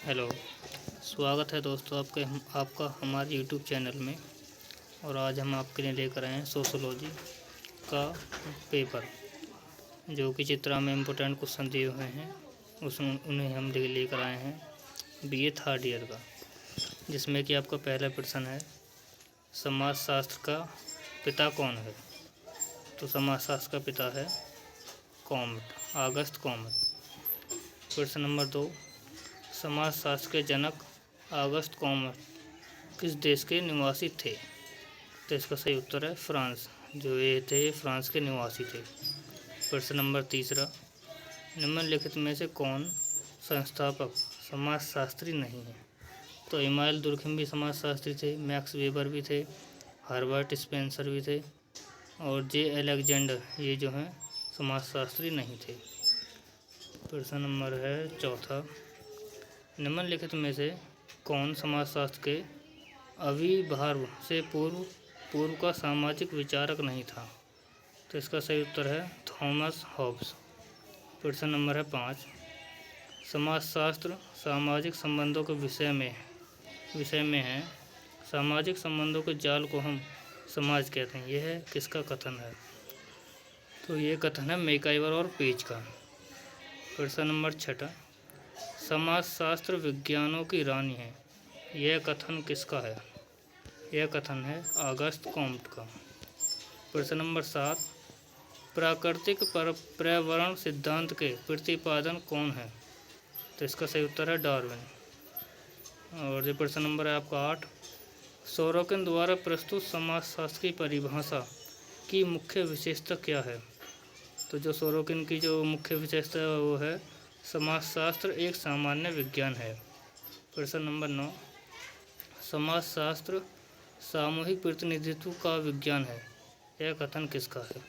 Hello. स्वागत है दोस्तों आपका हमारे यूट्यूब चैनल में। और आज हम आपके लिए लेकर आए हैं सोशोलॉजी का पेपर, जो कि चित्रा में इम्पोर्टेंट क्वेश्चन दिए हुए हैं। उन्हें हम लेकर आए हैं बीए थर्ड ईयर का, जिसमें कि आपका पहला प्रश्न है, समाजशास्त्र का पिता कौन है। तो समाजशास्त्र का पिता है कॉमट, ऑगस्ट कॉमट। प्रश्न नंबर 2, समाजशास्त्र के जनक ऑगस्ट कॉमट किस देश के निवासी थे। तो इसका सही उत्तर है फ्रांस। जो ये थे फ्रांस के निवासी थे। प्रश्न नंबर 3, निम्नलिखित में से कौन संस्थापक समाजशास्त्री नहीं है। तो इमानुएल दुर्खिम भी समाजशास्त्री थे, मैक्स वेबर भी थे, हर्बर्ट स्पेंसर भी थे, और जे अलेक्जेंडर ये जो हैं समाजशास्त्री नहीं थे। प्रश्न नंबर है 4, निम्नलिखित में से कौन समाजशास्त्र के आविर्भाव से पूर्व का सामाजिक विचारक नहीं था। तो इसका सही उत्तर है थॉमस हॉब्स। प्रश्न नंबर है 5, समाजशास्त्र सामाजिक संबंधों के विषय में है। सामाजिक संबंधों के जाल को हम समाज कहते हैं। यह किसका कथन है। तो ये कथन है मैकाइवर और पेज का। प्रश्न नंबर 6, समाजशास्त्र विज्ञानों की रानी है। यह कथन किसका है। यह कथन है ऑगस्ट कॉमट का। प्रश्न नंबर 7, प्राकृतिक पर्यावरण सिद्धांत के प्रतिपादन कौन है। तो इसका सही उत्तर है डार्विन। और ये प्रश्न नंबर है आपका 8, सोरोकिन द्वारा प्रस्तुत समाजशास्त्र की परिभाषा की मुख्य विशेषता क्या है। तो जो सोरोकिन की जो मुख्य विशेषता है वो है समाजशास्त्र एक सामान्य विज्ञान है। प्रश्न नंबर 9, समाजशास्त्र सामूहिक प्रतिनिधित्व का विज्ञान है। यह कथन किसका है।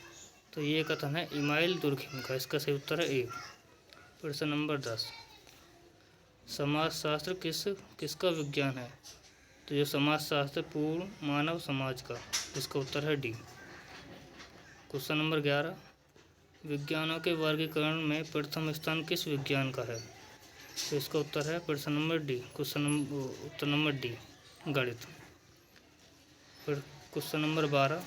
तो ये कथन है इमानुएल दुर्खिम का। इसका सही उत्तर है ए। प्रश्न नंबर 10, समाजशास्त्र किसका विज्ञान है। तो ये समाजशास्त्र पूर्ण मानव समाज का। इसका उत्तर है डी। क्वेश्चन नंबर 11, विज्ञानों के वर्गीकरण में प्रथम स्थान किस विज्ञान का है। तो इसका उत्तर है प्रश्न नंबर डी। उत्तर नंबर डी, गणित। क्वेश्चन नंबर 12,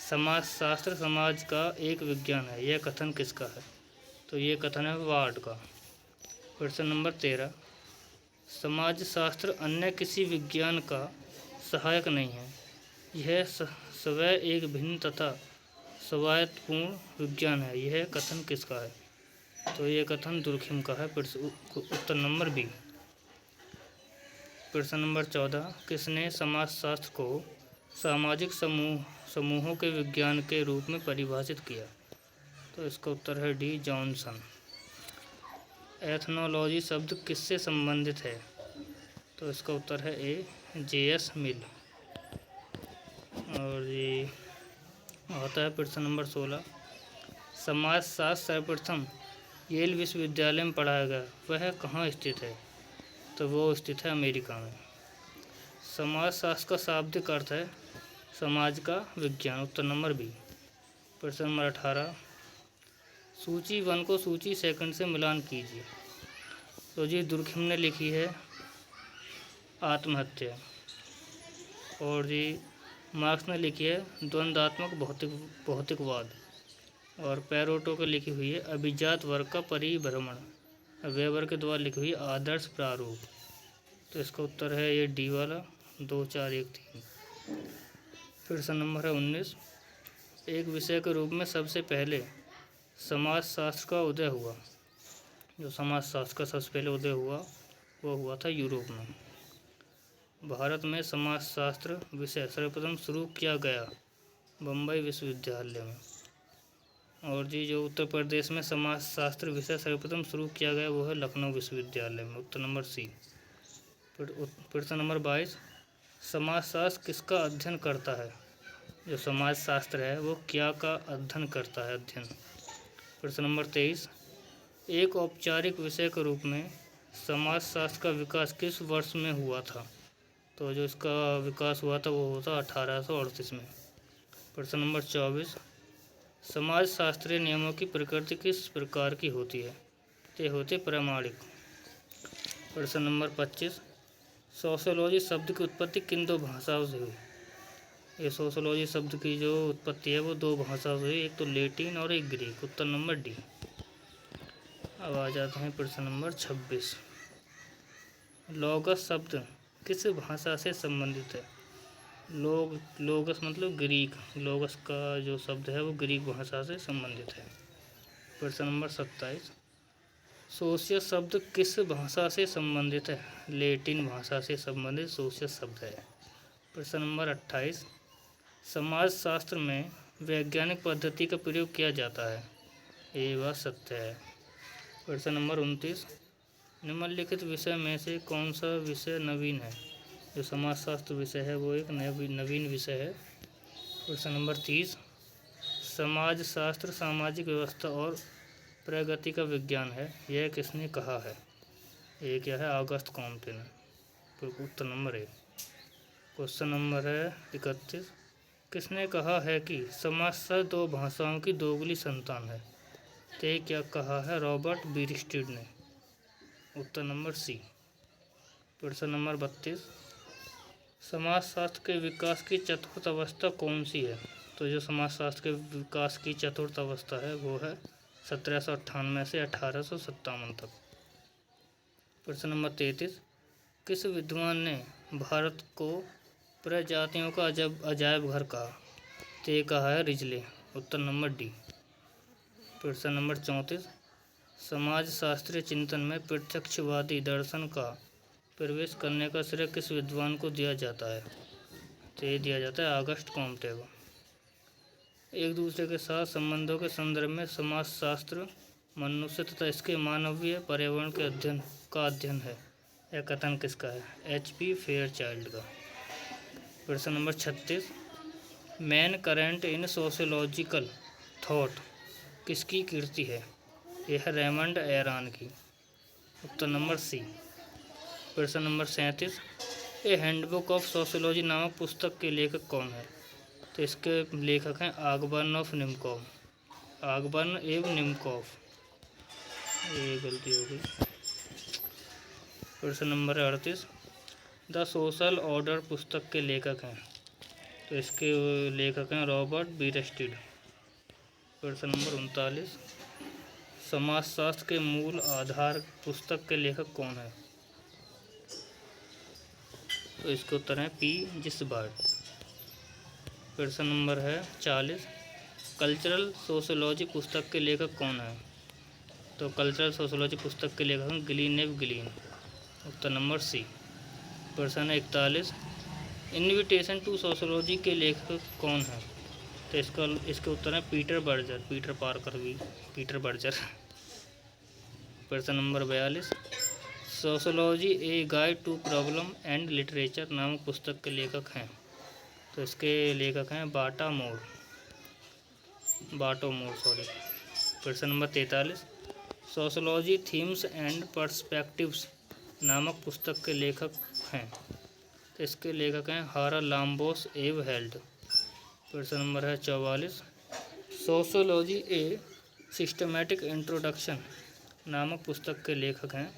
समाजशास्त्र समाज का एक विज्ञान है। यह कथन किसका है। तो ये कथन है वार्ड का। प्रश्न नंबर 13, समाजशास्त्र अन्य किसी विज्ञान का सहायक नहीं है। यह स्वयं एक भिन्न तथा स्वायत्तपूर्ण विज्ञान है। यह कथन किसका है। तो ये कथन दुर्खिम का है। उत्तर नंबर बी। प्रश्न नंबर 14, किसने समाजशास्त्र को सामाजिक समूहों के विज्ञान के रूप में परिभाषित किया। तो इसका उत्तर है डी, जॉनसन। एथनोलॉजी शब्द किससे संबंधित है। तो इसका उत्तर है ए, जे.एस. मिल। और ये आता है प्रश्न नंबर 16, समाजशास्त्र सर्वप्रथम येल विश्वविद्यालय में पढ़ाया गया, वह कहाँ स्थित है। तो वो स्थित है अमेरिका में। समाजशास्त्र का शाब्दिक अर्थ है समाज का विज्ञान। उत्तर नंबर बी। प्रश्न नंबर 18, सूची 1 को सूची 2 से मिलान कीजिए। तो जी दुर्खिम ने लिखी है आत्महत्या, और जी मार्क्स ने लिखी है द्वंद्वात्मक भौतिकवाद, और पेरोटो को लिखी हुई है अभिजात वर्ग का परिभ्रमण। वेबर के द्वारा लिखी हुई आदर्श प्रारूप। तो इसका उत्तर है ये डी वाला, 2, 4, 1, 3। प्रश्न नंबर है 19, एक विषय के रूप में सबसे पहले समाजशास्त्र का उदय हुआ। जो समाजशास्त्र का सबसे पहले उदय हुआ वो हुआ था यूरोप में। भारत में समाजशास्त्र विषय सर्वप्रथम शुरू किया गया बम्बई विश्वविद्यालय में। और जी जो उत्तर प्रदेश में समाजशास्त्र विषय सर्वप्रथम शुरू किया गया वो है लखनऊ विश्वविद्यालय में। उत्तर नंबर सी। प्रश्न नंबर 22, समाजशास्त्र किसका अध्ययन करता है। जो समाजशास्त्र है वो क्या का अध्ययन करता है, अध्ययन। प्रश्न नंबर 23, एक औपचारिक विषय के रूप में समाजशास्त्र का विकास किस वर्ष में हुआ था। तो जो इसका विकास हुआ था वो हुआ था 1838 में। प्रश्न नंबर 24, समाजशास्त्रीय नियमों की प्रकृति किस प्रकार की होती है। ये होते प्रामाणिक। प्रश्न नंबर 25, सोशियोलॉजी शब्द की उत्पत्ति किन दो भाषाओं से हुई? ये सोशियोलॉजी शब्द की जो उत्पत्ति है वो दो भाषाओं से हुई, एक तो लैटिन और एक ग्रीक। उत्तर नंबर डी। अब आ जाते हैं प्रश्न नंबर 26, लोगस शब्द किस भाषा से संबंधित है? लोगस मतलब ग्रीक, लोगस का जो शब्द है वो ग्रीक भाषा से संबंधित है। प्रश्न नंबर 27, सोशियस शब्द किस भाषा से संबंधित है? लैटिन भाषा से संबंधित सोशियस शब्द है। प्रश्न नंबर 28, समाजशास्त्र में वैज्ञानिक पद्धति का प्रयोग किया जाता है, ये बात सत्य है। प्रश्न नंबर 29, निम्नलिखित विषय में से कौन सा विषय नवीन है? जो समाजशास्त्र विषय है वो एक नवीन विषय है। प्रश्न नंबर 30, समाजशास्त्र सामाजिक व्यवस्था और प्रगति का विज्ञान है, यह किसने कहा है? ये क्या है? ऑगस्ट कॉम्टे ने। उत्तर नंबर 1। क्वेश्चन नंबर है 31, किसने कहा है कि समाजशास्त्र दो भाषाओं की दोगली संतान है? तो ये क्या कहा है? रॉबर्ट बीरस्टीड ने। उत्तर नंबर सी। प्रश्न नंबर 32, समाजशास्त्र के विकास की चतुर्थ अवस्था कौन सी है? तो जो समाजशास्त्र के विकास की चतुर्थ अवस्था है वो है 1798 से 1857 तक। प्रश्न नंबर 33, किस विद्वान ने भारत को प्रजातियों का अजायब घर कहा? तो ये कहा है रिजले। उत्तर नंबर डी। प्रश्न नंबर 34, समाजशास्त्रीय चिंतन में प्रत्यक्षवादी दर्शन का प्रवेश करने का श्रेय किस विद्वान को दिया जाता है? तो ये दिया जाता है ऑगस्ट कॉम्टे को। एक दूसरे के साथ संबंधों के संदर्भ में समाजशास्त्र मनुष्य तथा इसके मानवीय पर्यावरण के अध्ययन है, यह कथन किसका है? HP फेयरचाइल्ड का। प्रश्न number 36, main current in sociological thought किसकी कृति है? यह है रेमंड एरान की। उत्तर नंबर सी। प्रश्न number 37, A handbook of sociology नामक पुस्तक के लेखक कौन है? तो इसके लेखक हैं आगबर्न ऑफ निम्कोव, आगबर्न एवं निम्कोव। ये गलती हो गई। प्रश्न नंबर 38, द सोशल ऑर्डर पुस्तक के लेखक हैं? तो इसके लेखक हैं रॉबर्ट बीरस्टीड। प्रश्न नंबर 39, समाजशास्त्र के मूल आधार पुस्तक के लेखक कौन है? तो इसके उत्तर है P. जिसबार्ड। प्रश्न नंबर है 40, कल्चरल सोशियोलॉजी पुस्तक के लेखक कौन है? तो कल्चरल सोशियोलॉजी पुस्तक के लेखक हैं ग्लीनेव ग्लीन। उत्तर नंबर सी। प्रश्न 41, इन्विटेशन टू सोशियोलॉजी के लेखक कौन है? तो इसके उत्तर है पीटर बर्जर, पीटर पार्कर भी, पीटर बर्जर। प्रश्न number 42, sociology a guide to problem and literature नामक पुस्तक के लेखक हैं? तो इसके लेखक हैं बाटो मोर। प्रश्न number 43, sociology themes and perspectives नामक पुस्तक के लेखक हैं? तो इसके लेखक हैं हारा लाम्बोस एव हेल्ड। प्रश्न नंबर है 44, सोशियोलॉजी ए सिस्टमैटिक इंट्रोडक्शन नामक पुस्तक के लेखक हैं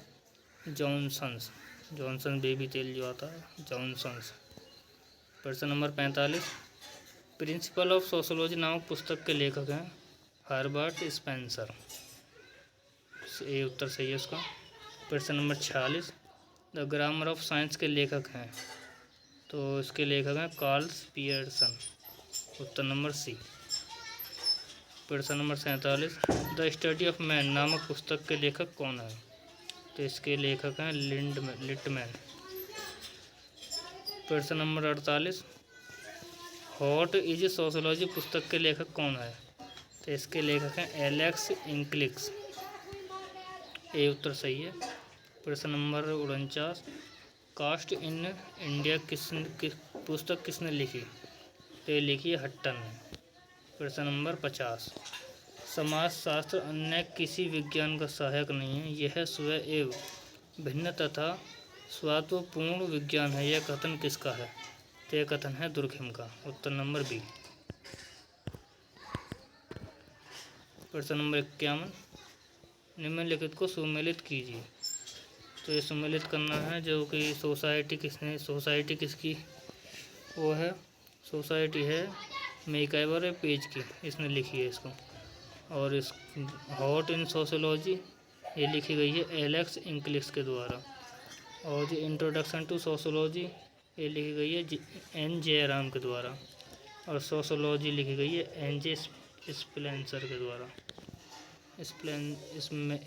जॉनसन बेबी तेल जो आता है, जॉनसन्स। प्रश्न नंबर 45, प्रिंसिपल ऑफ सोशियोलॉजी नामक पुस्तक के लेखक हैं हर्बर्ट स्पेंसर। ये उत्तर सही है उसका। प्रश्न number 46, the grammar of science के लेखक हैं? तो इसके लेखक हैं कार्ल पियर्सन। उत्तर नंबर सी। प्रश्न number 47, the study of man नामक पुस्तक के लेखक कौन है? तो इसके लेखक हैं लिटमैन। प्रश्न नंबर 48, व्हाट इज सोशियोलॉजी पुस्तक के लेखक कौन है? तो इसके लेखक हैं एलेक्स इंक्लिक्स। ये उत्तर सही है। प्रश्न नंबर 49, कास्ट इन इंडिया पुस्तक किसने लिखी? तो ये लिखी है हट्टन ने। प्रश्न नंबर 50, समाजशास्त्र अन्य किसी विज्ञान का सहायक नहीं है, यह स्वयं एवं भिन्न तथा स्वात्वपूर्ण विज्ञान है, यह कथन किसका है? तो यह कथन है दुर्खिम का। उत्तर नंबर बी। प्रश्न नंबर 51, निम्नलिखित को सुमेलित कीजिए। तो ये सम्मिलित करना है, जो कि सोसाइटी किसकी वो है, सोसाइटी है मैकइवर पेज की, इसने लिखी है इसको। और इस हॉट इन सोशोलॉजी ये लिखी गई है एलेक्स इंक्लिस के द्वारा। और जो इंट्रोडक्शन टू सोशोलॉजी ये लिखी गई है एन जयराम के द्वारा। और सोशोलॉजी लिखी गई है एन जे स्पेंसर के द्वारा।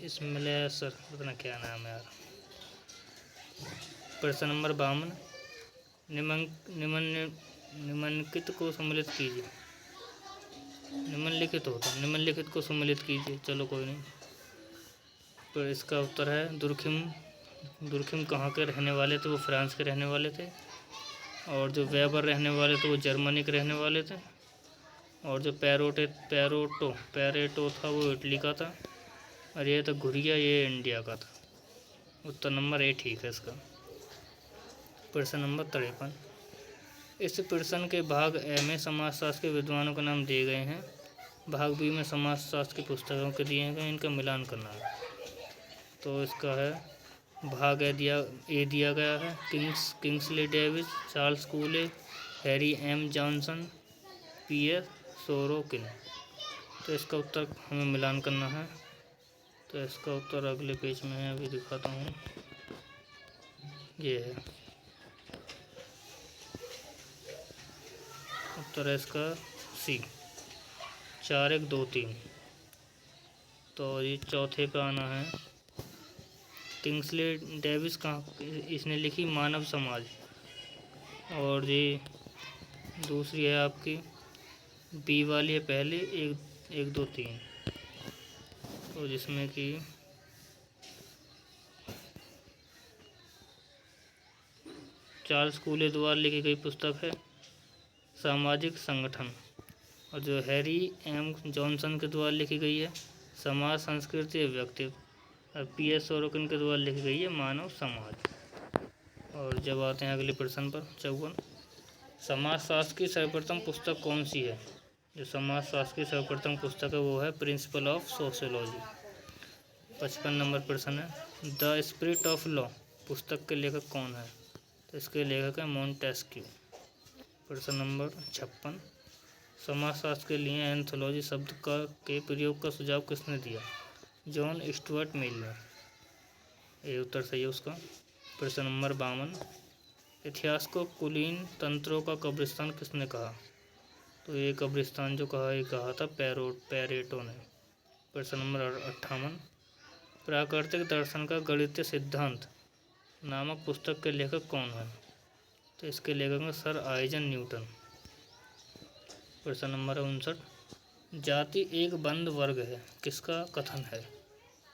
स्मेलेसर, पता नहीं क्या नाम है यार। प्रश्न नंबर 52, निम्नलिखित को सम्मिलित कीजिए। निम्नलिखित को सम्मिलित कीजिए, चलो कोई नहीं। पर इसका उत्तर है दुर्खिम कहाँ के रहने वाले थे, वो फ्रांस के रहने वाले थे। और जो वेबर रहने वाले थे वो जर्मनी के रहने वाले थे। और जो पैरेटो था वो इटली का था। और ये तो घुरिया, ये इंडिया का था। उत्तर नंबर ए ठीक है इसका। प्रश्न नंबर 53, इस प्रश्न के भाग ए में समाजशास्त्र के विद्वानों के नाम दिए गए हैं। भाग बी में समाजशास्त्र की पुस्तकों के दिए गए, इनका मिलान करना है। तो इसका है भाग ए दिया गया है Kingsley Davis, Charles Cooley, Harry M Johnson, PS Sorokin. तो इसका उत्तर हमें मिलान करना है। तो इसका उत्तर अगले पेज में है, अभी दिखाता हूँ। ये है उत्तर है इसका सी, 4 1 2 3। तो ये चौथे पे आना है। किंग्सले डेविस कहाँ इसने लिखी, मानव समाज। और ये दूसरी है आपकी बी वाली है पहले 1 2 3। तो जिसमें कि चार्ल्स कूले द्वारा लिखी गई पुस्तक है सामाजिक संगठन। और जो हैरी एम जॉनसन के द्वारा लिखी गई है समाज, संस्कृति और व्यक्तित्व। और पीएस सोरोकिन के द्वारा लिखी गई है मानव समाज। और जब आते हैं अगले प्रश्न पर 54, समाजशास्त्र की सर्वप्रथम पुस्तक कौन सी है। जो समाजशास्त्र की सर्वप्रथम पुस्तक है वो है प्रिंसिपल ऑफ सोशियोलॉजी। 55 नंबर प्रश्न है द स्पिरिट ऑफ लॉ पुस्तक के लेखक कौन है। तो इसके लेखक है मोंटेस्क्यू। प्रश्न नंबर 56, समाजशास्त्र के लिए एंथोलॉजी शब्द के प्रयोग का सुझाव किसने दिया। जॉन स्टुअर्ट मिल ने। ये उत्तर सही है उसका। प्रश्न नंबर 52, इतिहास को कुलीन तंत्रों का कब्रिस्तान किसने कहा। तो ये कब्रिस्तान जो कहा था पैरेटो ने। प्रश्न नंबर 58, प्राकृतिक दर्शन का गणितीय सिद्धांत नामक पुस्तक के लेखक कौन है। तो इसके लेखक हैं सर आइजन न्यूटन। प्रश्न नंबर 59, जाति एक बंद वर्ग है किसका कथन है।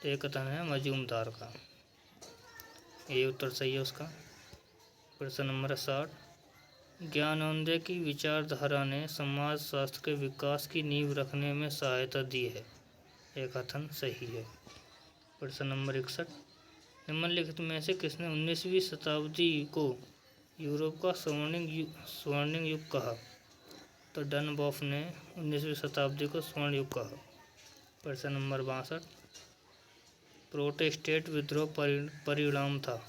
तो ये कथन है मजूमदार का। ये उत्तर सही है उसका। प्रश्न नंबर 60, ज्ञानोदय की विचारधारा ने समाजशास्त्र के विकास की नींव रखने में सहायता दी है। यह कथन सही है। प्रश्न नंबर 61, निम्नलिखित में से किसने 19वीं शताब्दी को यूरोप का स्वर्णिम युग कहा। तो डनबॉफ ने 19वीं शताब्दी को स्वर्ण युग कहा। प्रश्न नंबर 62, प्रोटेस्टेंट विद्रोह परिणाम था।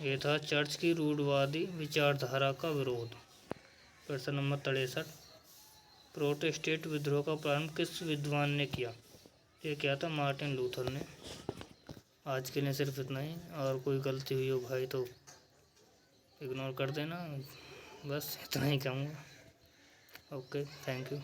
यह था चर्च की रूढ़वादी विचारधारा का विरोध। प्रश्न नंबर 63, प्रोटेस्टेंट विद्रोह का प्रारंभ किस विद्वान ने किया। ये क्या था, मार्टिन लूथर ने। आज के लिए सिर्फ इतना ही, और कोई गलती हुई हो भाई तो इग्नोर कर देना, बस इतना ही कहूँगा। Okay, thank you.